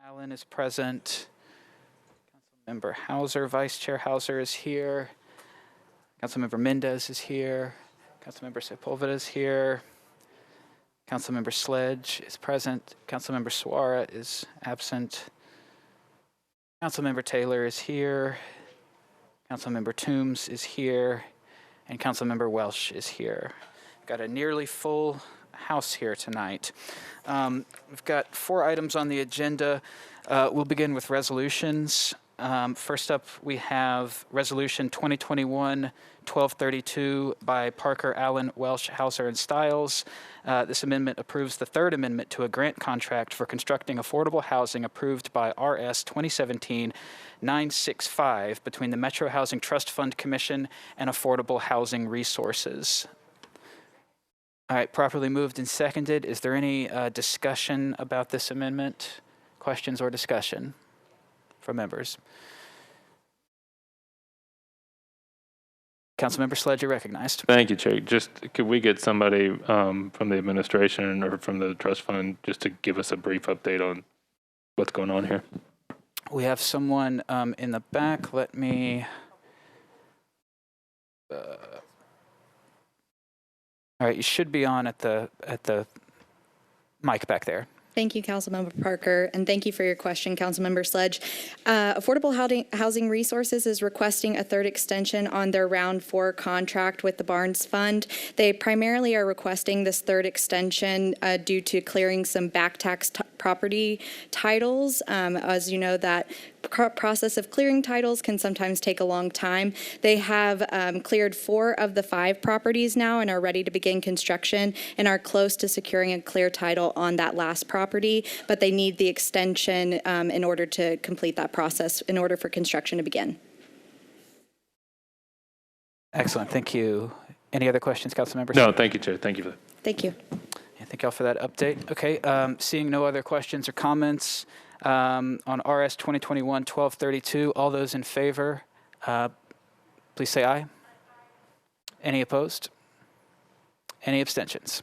Allen is present. Councilmember Hauser, Vice Chair Hauser is here. Councilmember Mendez is here. Councilmember Sepulveda is here. Councilmember Sledge is present. Councilmember Suara is absent. Councilmember Taylor is here. Councilmember Toombs is here. And Councilmember Welsh is here. Got a nearly full house here tonight. We've got 4 items on the agenda. We'll begin with resolutions. First up, we have Resolution 2021-1232 by Parker, Allen, Welsh, Hauser, and Stiles. This amendment approves the third amendment to a grant contract for constructing affordable housing approved by RS 2017-965 between the Metro Housing Trust Fund Commission and Affordable Housing Resources. All right, properly moved and seconded. Is there any discussion about this amendment? Questions or discussion from members? Councilmember Sledge, you're recognized. Thank you, Chair. Just could we get somebody from the administration or from the trust fund just to give us a brief update on what's going on here? We have someone in the back. Let me. All right, you should be on at the mic back there. Thank you, Councilmember Parker, and thank you for your question, Councilmember Sledge. Affordable Housing Resources is requesting a third extension on their Round 4 contract with the Barnes Fund. They primarily are requesting this third extension due to clearing some back tax property titles. As you know, that process of clearing titles can sometimes take a long time. They have cleared 4 of the 5 properties now and are ready to begin construction and are close to securing a clear title on that last property, but they need the extension in order to complete that process in order for construction to begin. Excellent, thank you. Any other questions, Councilmember? No, thank you, Chair. Thank you for that. Thank you. Yeah, thank y'all for that update. Okay, seeing no other questions or comments on RS 2021-1232, all those in favor, please say aye. Any opposed? Any abstentions?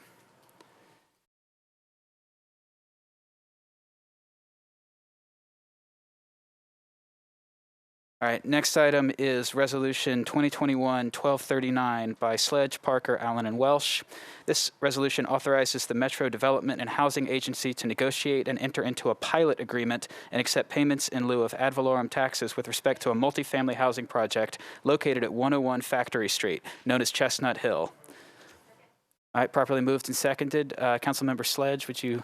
All right, next item is Resolution 2021-1239 by Sledge, Parker, Allen, and Welsh. This resolution authorizes the Metro Development and Housing Agency to negotiate and enter into a pilot agreement and accept payments in lieu of ad valorem taxes with respect to a multifamily housing project located at 101 Factory Street, known as Chestnut Hill. All right, properly moved and seconded. Councilmember Sledge, would you?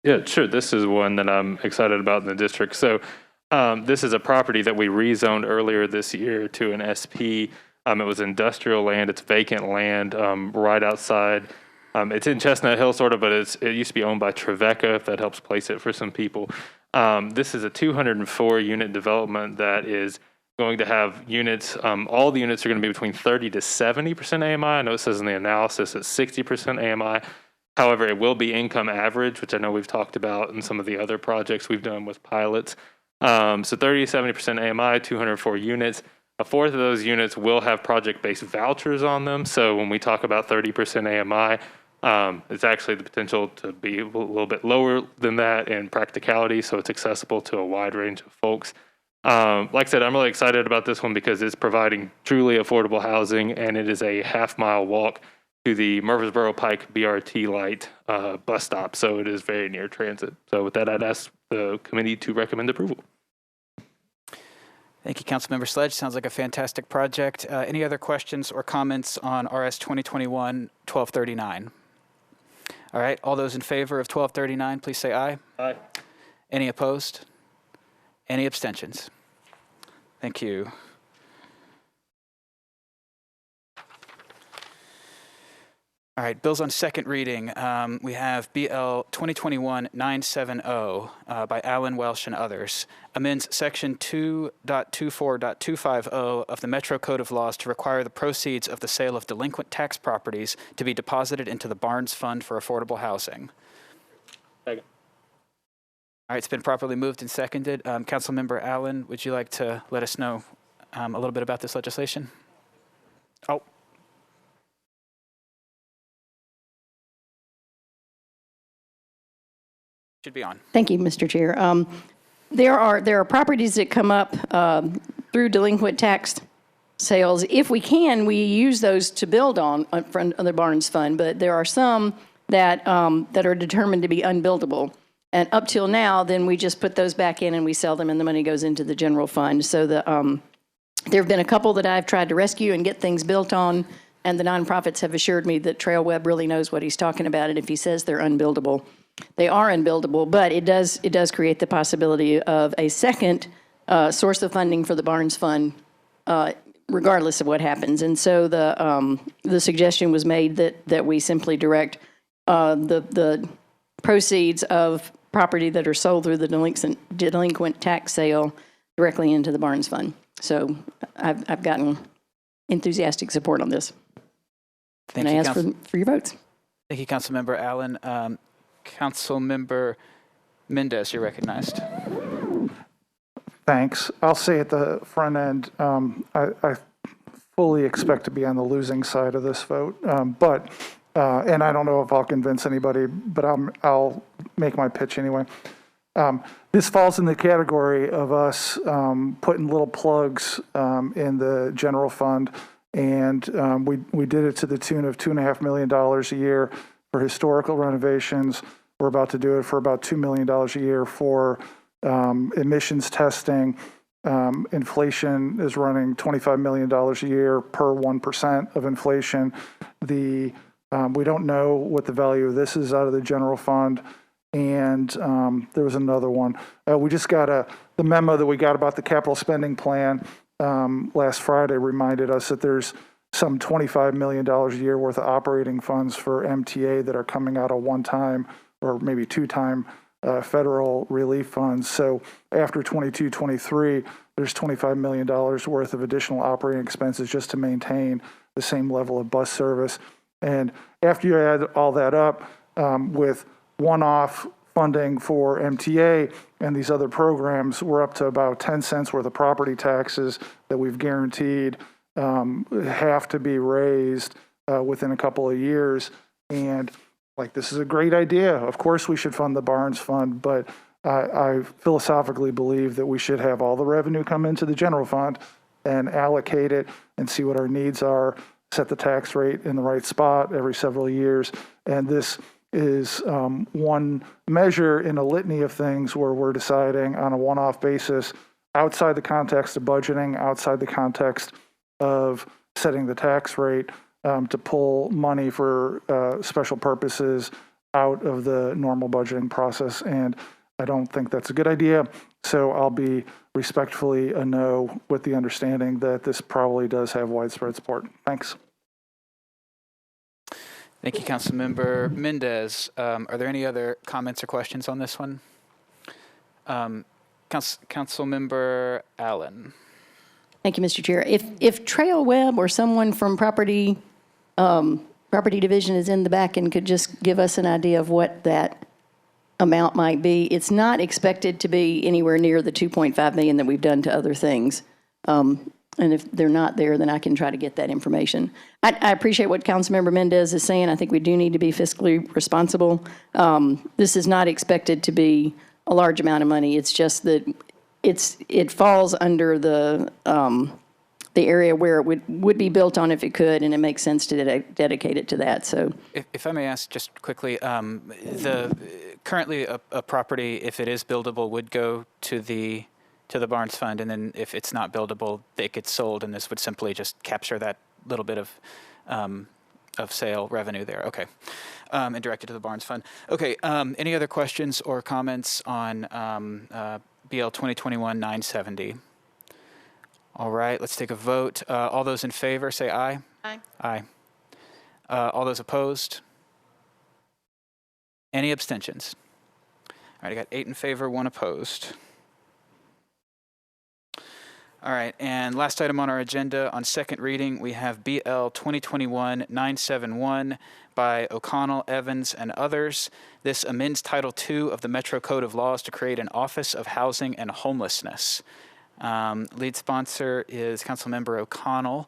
Yeah, sure. This is one that I'm excited about in the district. So this is a property that we rezoned earlier this year to an SP. It was industrial land. It's vacant land right outside. It's in Chestnut Hill, sort of, but it used to be owned by Trevecca, if that helps place it for some people. This is a 204-unit development that is going to have units. All the units are going to be between 30 to 70% AMI. I know it says in the analysis it's 60% AMI. However, it will be income average, which I know we've talked about in some of the other projects we've done with pilots. So 30 to 70% AMI, 204 units. A fourth of those units will have project-based vouchers on them. So when we talk about 30% AMI, it's actually the potential to be a little bit lower than that in practicality. So it's accessible to a wide range of folks. Like I said, I'm really excited about this one because it's providing truly affordable housing, and it is a half-mile walk to the Murfreesboro Pike BRT light bus stop. So it is very near transit. So with that, I'd ask the committee to recommend approval. Thank you, Councilmember Sledge. Sounds like a fantastic project. Any other questions or comments on RS 2021-1239? All right, all those in favor of 1239, please say aye. Aye. Any opposed? Any abstentions? Thank you. All right, bills on second reading. We have BL 2021-970 by Allen, Welsh, and others. Amends Section 2.24.250 of the Metro Code of Laws to require the proceeds of the sale of delinquent tax properties to be deposited into the Barnes Fund for Affordable Housing. Second. All right, it's been properly moved and seconded. Councilmember Allen, would you like to let us know a little bit about this legislation? Oh. Should be on. Thank you, Mr. Chair. There are properties that come up through delinquent tax sales. If we can, we use those to build on the Barnes Fund, but there are some that are determined to be unbuildable. And up till now, then we just put those back in and we sell them and the money goes into the general fund. So there have been a couple that I've tried to rescue and get things built on, and the nonprofits have assured me that Trail Web really knows what he's talking about, and if he says they're unbuildable, they are unbuildable, but it does create the possibility of a second source of funding for the Barnes Fund, regardless of what happens. And so the suggestion was made that we simply direct the proceeds of property that are sold through the delinquent tax sale directly into the Barnes Fund. So I've gotten enthusiastic support on this. Thank and you, I ask for your votes. Thank you, Councilmember Allen. Councilmember Mendez, you're recognized. Thanks. I'll say at the front end, I fully expect to be on the losing side of this vote, and I don't know if I'll convince anybody, but I'll make my pitch anyway. This falls in the category of us putting little plugs in the general fund, and we did it to the tune of $2.5 million a year for historical renovations. We're about to do it for about $2 million a year for emissions testing. Inflation is running $25 million a year per 1% of inflation. We don't know what the value of this is out of the general fund. And there was another one. We just got the memo that we got about the capital spending plan last Friday reminded us that there's some $25 million a year worth of operating funds for MTA that are coming out of one-time or maybe two-time federal relief funds. So after 22-23, there's $25 million worth of additional operating expenses just to maintain the same level of bus service. And after you add all that up with one-off funding for MTA and these other programs, we're up to about 10 cents worth of property taxes that we've guaranteed have to be raised within a couple of years. And this is a great idea. Of course we should fund the Barnes Fund, but I philosophically believe that we should have all the revenue come into the general fund and allocate it and see what our needs are, set the tax rate in the right spot every several years. And this is one measure in a litany of things where we're deciding on a one-off basis outside the context of budgeting, outside the context of setting the tax rate to pull money for special purposes out of the normal budgeting process. And I don't think that's a good idea. So I'll be respectfully a no with the understanding that this probably does have widespread support. Thanks. Thank you, Councilmember Mendez. Are there any other comments or questions on this one? Councilmember Allen. Thank you, Mr. Chair. If Trail Web or someone from Property Division is in the back and could just give us an idea of what that amount might be, it's not expected to be anywhere near the $2.5 million that we've done to other things. And if they're not there, then I can try to get that information. I appreciate what Councilmember Mendez is saying. I think we do need to be fiscally responsible. This is not expected to be a large amount of money. It's just that it falls under the area where it would be built on if it could, and it makes sense to dedicate it to that. So, if I may ask just quickly, currently a property, if it is buildable, would go to the Barnes Fund, and then if it's not buildable, it gets sold, and this would simply just capture that little bit of sale revenue there. Okay, and direct it to the Barnes Fund. Okay, any other questions or comments on BL 2021-970? All right, let's take a vote. All those in favor, say aye. Aye. Aye. All those opposed? Any abstentions? All right, I got 8 in favor, 1 opposed. All right, and last item on our agenda on second reading, we have BL 2021-971 by O'Connell, Evans, and others. This amends Title II of the Metro Code of Laws to create an Office of Housing and Homelessness. Lead sponsor is Councilmember O'Connell.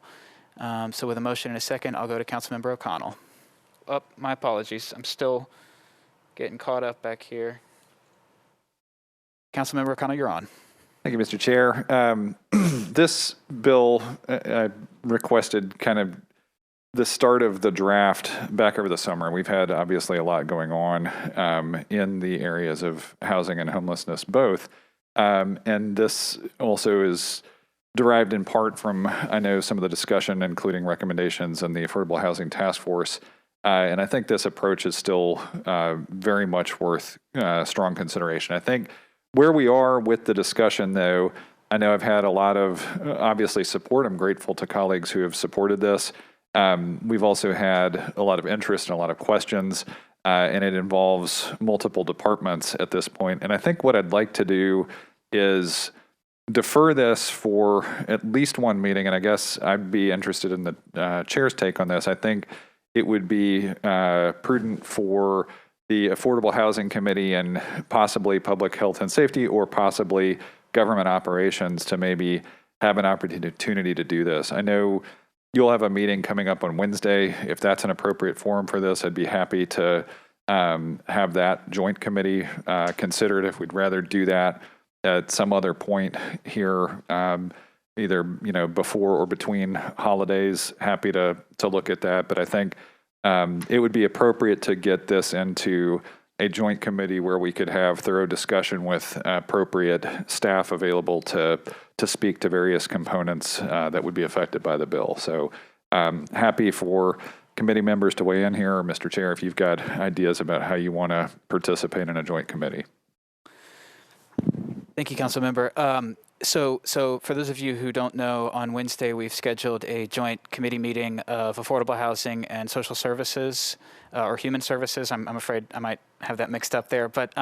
So with a motion and a second, I'll go to Councilmember O'Connell. Oh, my apologies. I'm still getting caught up back here. Councilmember O'Connell, you're on. Thank you, Mr. Chair. This bill, I requested kind of the start of the draft back over the summer. We've had obviously a lot going on in the areas of housing and homelessness both. And this also is derived in part from, I know, some of the discussion, including recommendations in the Affordable Housing Task Force. And I think this approach is still very much worth strong consideration. I think where we are with the discussion, though, I know I've had a lot of, obviously, support. I'm grateful to colleagues who have supported this. We've also had a lot of interest and a lot of questions, and it involves multiple departments at this point. And I think what I'd like to do is defer this for at least one meeting, and I guess I'd be interested in the chair's take on this. I think it would be prudent for the Affordable Housing Committee and possibly Public Health and Safety or possibly Government Operations to maybe have an opportunity to do this. I know you'll have a meeting coming up on Wednesday. If that's an appropriate forum for this, I'd be happy to have that joint committee considered if we'd rather do that at some other point here, either before or between holidays. Happy to look at that, but I think it would be appropriate to get this into a joint committee where we could have thorough discussion with appropriate staff available to speak to various components that would be affected by the bill. So happy for committee members to weigh in here, or Mr. Chair, if you've got ideas about how you want to participate in a joint committee. Thank you, Councilmember. So for those of you who don't know, on Wednesday we've scheduled a joint committee meeting of Affordable Housing and Social Services, or Human Services. I'm afraid I might have that mixed up there, but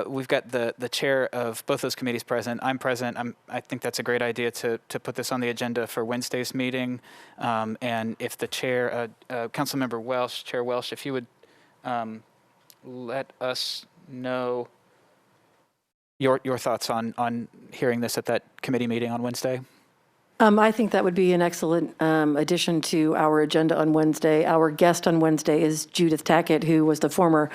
we've got the chair of both those committees present. I'm present. I think that's a great idea to put this on the agenda for Wednesday's meeting. And if the chair, Councilmember Welsh, Chair Welsh, if you would let us know your thoughts on hearing this at that committee meeting on Wednesday. I think that would be an excellent addition to our agenda on Wednesday. Our guest on Wednesday is Judith Tackett, who was the former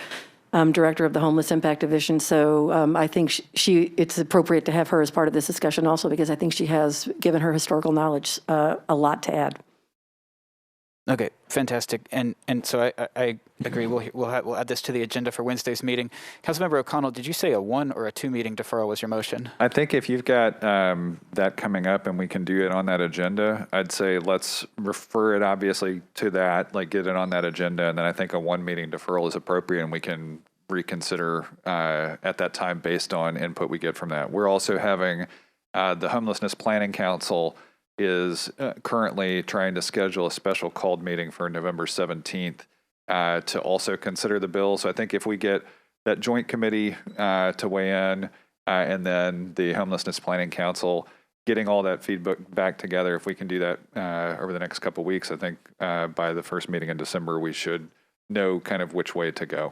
director of the Homeless Impact Division. So I think it's appropriate to have her as part of this discussion also, because I think she has, given her historical knowledge, a lot to add. Okay, fantastic. And so I agree. We'll add this to the agenda for Wednesday's meeting. Councilmember O'Connell, did you say a 1 or a 2 meeting deferral was your motion? I think if you've got that coming up and we can do it on that agenda, I'd say let's refer it obviously to that, like get it on that agenda. And then I think a 1 meeting deferral is appropriate and we can reconsider at that time based on input we get from that. We're also having the Homelessness Planning Council is currently trying to schedule a special called meeting for November 17th to also consider the bill. So I think if we get that joint committee to weigh in and then the Homelessness Planning Council getting all that feedback back together, if we can do that over the next couple of weeks, I think by the first meeting in December, we should know kind of which way to go.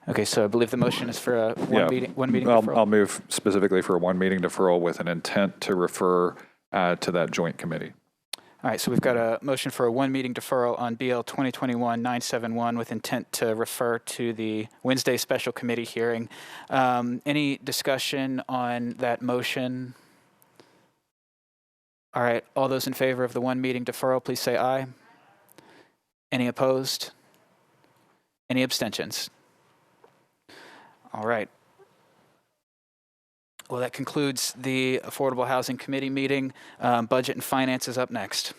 Okay, so I believe the motion is for a one meeting deferral. I'll move specifically for a 1 meeting deferral with an intent to refer to that joint committee. All right, so we've got a motion for a 1 meeting deferral on BL 2021-971 with intent to refer to the Wednesday special committee hearing. Any discussion on that motion? All right, all those in favor of the 1 meeting deferral, please say aye. Any opposed? Any abstentions? All right. Well, that concludes the Affordable Housing Committee meeting. Budget and Finance is up next.